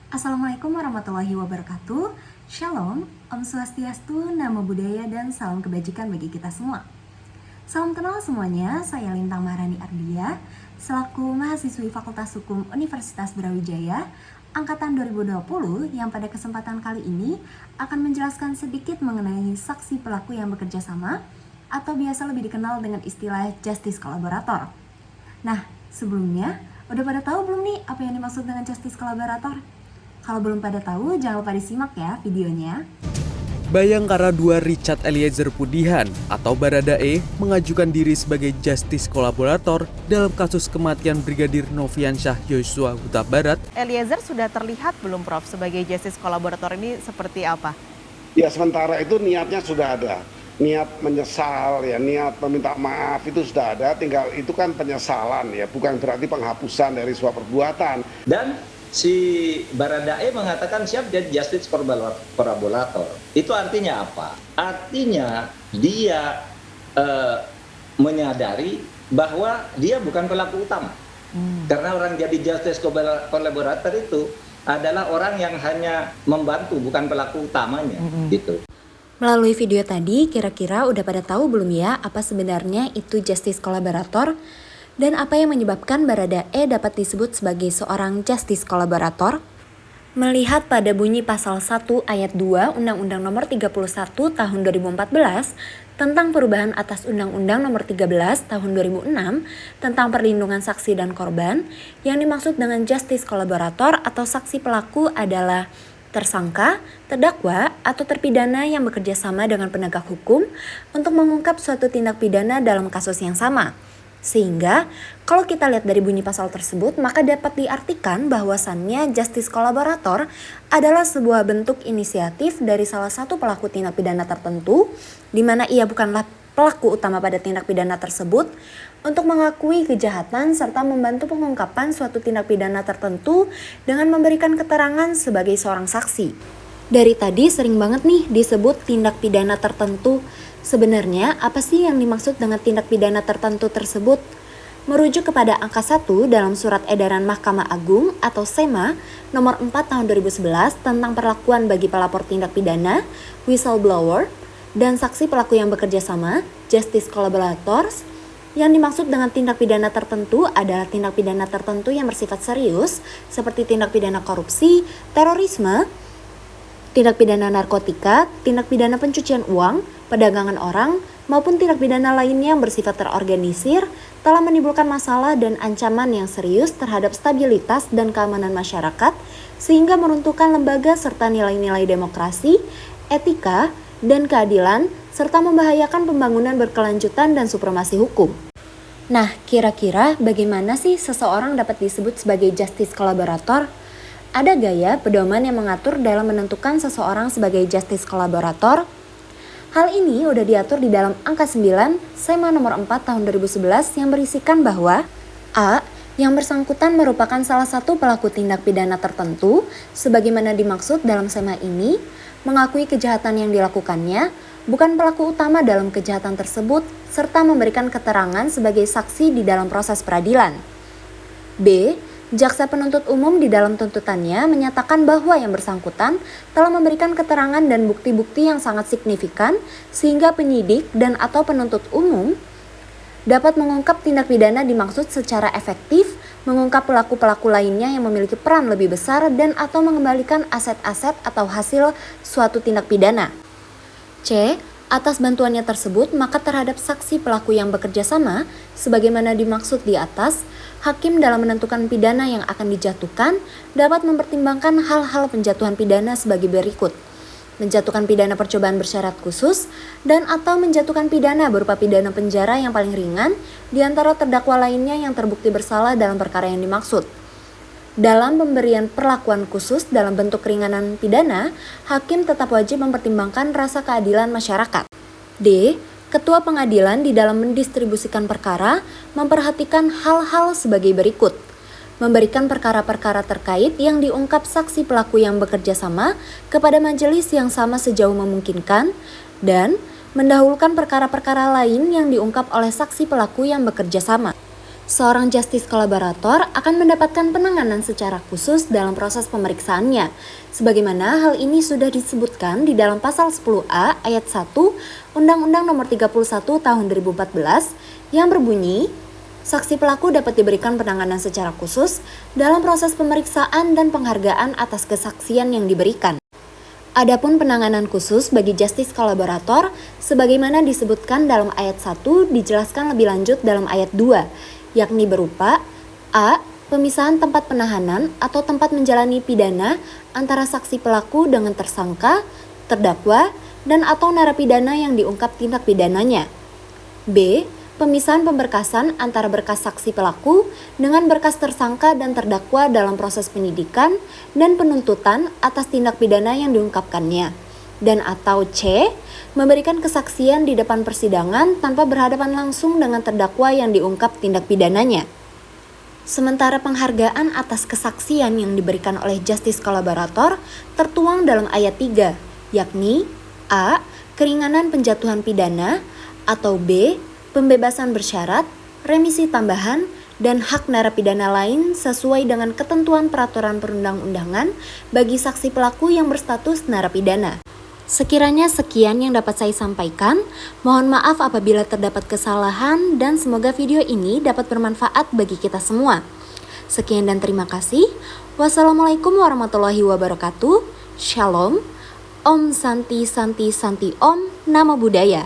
Assalamualaikum warahmatullahi wabarakatuh. Shalom, Om Swastiastu, Namo Buddhaya, dan salam kebajikan bagi kita semua. Salam kenal semuanya, saya Lintang Maharani Ardia, selaku mahasiswi Fakultas Hukum Universitas Brawijaya, Angkatan 2020, yang pada kesempatan kali ini akan menjelaskan sedikit mengenai saksi pelaku yang bekerja sama, atau biasa lebih dikenal dengan istilah Justice Collaborator. Nah, sebelumnya, udah pada tahu belum nih apa yang dimaksud dengan Justice Collaborator? Kalau belum pada tahu, jangan lupa disimak ya videonya. Bayangkara II Richard Eliezer Pudihan atau Baradae mengajukan diri sebagai Justice Collaborator dalam kasus kematian Brigadir Nofriansyah Yosua Huta Barat. Eliezer sudah terlihat belum Prof sebagai Justice Collaborator ini seperti apa? Ya, sementara itu niatnya sudah ada. Niat menyesal ya, niat meminta maaf itu sudah ada, tinggal itu kan penyesalan ya, bukan berarti penghapusan dari sebuah perbuatan. Dan si Baradae mengatakan siap jadi Justice Collaborator. Itu artinya apa? Artinya dia menyadari bahwa dia bukan pelaku utama. Karena orang jadi Justice Collaborator itu adalah orang yang hanya membantu, bukan pelaku utamanya, gitu. Melalui video tadi, kira-kira udah pada tahu belum ya apa sebenarnya itu Justice Collaborator? Dan apa yang menyebabkan Baradae dapat disebut sebagai seorang Justice Collaborator? Melihat pada bunyi pasal 1 ayat 2 Undang-Undang Nomor 31 Tahun 2014 tentang perubahan atas Undang-Undang Nomor 13 Tahun 2006 tentang perlindungan saksi dan korban, yang dimaksud dengan Justice Collaborator atau saksi pelaku adalah tersangka, terdakwa, atau terpidana yang bekerja sama dengan penegak hukum untuk mengungkap suatu tindak pidana dalam kasus yang sama. Sehingga, kalau kita lihat dari bunyi pasal tersebut, maka dapat diartikan bahwasannya Justice Collaborator adalah sebuah bentuk inisiatif dari salah satu pelaku tindak pidana tertentu, di mana ia bukanlah pelaku utama pada tindak pidana tersebut, untuk mengakui kejahatan serta membantu pengungkapan suatu tindak pidana tertentu dengan memberikan keterangan sebagai seorang saksi. Dari tadi sering banget nih disebut tindak pidana tertentu. Sebenarnya apa sih yang dimaksud dengan tindak pidana tertentu tersebut? Merujuk kepada angka 1 dalam Surat Edaran Mahkamah Agung atau SEMA nomor 4 tahun 2011 tentang perlakuan bagi pelapor tindak pidana, whistleblower, dan saksi pelaku yang bekerja sama, Justice Collaborators. Yang dimaksud dengan tindak pidana tertentu adalah tindak pidana tertentu yang bersifat serius, seperti tindak pidana korupsi, terorisme, tindak pidana narkotika, tindak pidana pencucian uang, perdagangan orang, maupun tindak pidana lainnya yang bersifat terorganisir, telah menimbulkan masalah dan ancaman yang serius terhadap stabilitas dan keamanan masyarakat, sehingga meruntuhkan lembaga serta nilai-nilai demokrasi, etika, dan keadilan, serta membahayakan pembangunan berkelanjutan dan supremasi hukum. Nah, kira-kira bagaimana sih seseorang dapat disebut sebagai Justice Collaborator? Ada gaya pedoman yang mengatur dalam menentukan seseorang sebagai Justice Collaborator? Hal ini udah diatur di dalam angka 9 SEMA nomor 4 tahun 2011 yang berisikan bahwa A. Yang bersangkutan merupakan salah satu pelaku tindak pidana tertentu, sebagaimana dimaksud dalam SEMA ini, mengakui kejahatan yang dilakukannya, bukan pelaku utama dalam kejahatan tersebut, serta memberikan keterangan sebagai saksi di dalam proses peradilan. B. Jaksa penuntut umum di dalam tuntutannya menyatakan bahwa yang bersangkutan telah memberikan keterangan dan bukti-bukti yang sangat signifikan sehingga penyidik dan atau penuntut umum dapat mengungkap tindak pidana dimaksud secara efektif, mengungkap pelaku-pelaku lainnya yang memiliki peran lebih besar dan atau mengembalikan aset-aset atau hasil suatu tindak pidana. C. Atas bantuannya tersebut, maka terhadap saksi pelaku yang bekerja sama, sebagaimana dimaksud di atas, hakim dalam menentukan pidana yang akan dijatuhkan dapat mempertimbangkan hal-hal penjatuhan pidana sebagai berikut. Menjatuhkan pidana percobaan bersyarat khusus dan atau menjatuhkan pidana berupa pidana penjara yang paling ringan di antara terdakwa lainnya yang terbukti bersalah dalam perkara yang dimaksud. Dalam pemberian perlakuan khusus dalam bentuk keringanan pidana, hakim tetap wajib mempertimbangkan rasa keadilan masyarakat. D. Ketua pengadilan di dalam mendistribusikan perkara memperhatikan hal-hal sebagai berikut. Memberikan perkara-perkara terkait yang diungkap saksi pelaku yang bekerja sama kepada majelis yang sama sejauh memungkinkan, dan mendahulukan perkara-perkara lain yang diungkap oleh saksi pelaku yang bekerja sama. Seorang justice kolaborator akan mendapatkan penanganan secara khusus dalam proses pemeriksaannya, sebagaimana hal ini sudah disebutkan di dalam pasal 10A ayat 1 Undang-Undang Nomor 31 Tahun 2014 yang berbunyi, saksi pelaku dapat diberikan penanganan secara khusus dalam proses pemeriksaan dan penghargaan atas kesaksian yang diberikan. Adapun penanganan khusus bagi justice kolaborator sebagaimana disebutkan dalam ayat 1 dijelaskan lebih lanjut dalam ayat 2, yakni berupa A. Pemisahan tempat penahanan atau tempat menjalani pidana antara saksi pelaku dengan tersangka, terdakwa, dan atau narapidana yang diungkap tindak pidananya. B. Pemisahan pemberkasan antara berkas saksi pelaku dengan berkas tersangka dan terdakwa dalam proses penyidikan dan penuntutan atas tindak pidana yang diungkapkannya. Dan atau C. Memberikan kesaksian di depan persidangan tanpa berhadapan langsung dengan terdakwa yang diungkap tindak pidananya. Sementara penghargaan atas kesaksian yang diberikan oleh justice kolaborator tertuang dalam ayat 3, yakni A. Keringanan penjatuhan pidana, atau B. Pembebasan bersyarat, remisi tambahan, dan hak narapidana lain sesuai dengan ketentuan peraturan perundang-undangan bagi saksi pelaku yang berstatus narapidana. Sekiranya sekian yang dapat saya sampaikan, mohon maaf apabila terdapat kesalahan dan semoga video ini dapat bermanfaat bagi kita semua. Sekian dan terima kasih. Wassalamualaikum warahmatullahi wabarakatuh. Shalom. Om Santi Santi Santi Om. Namo Buddhaya.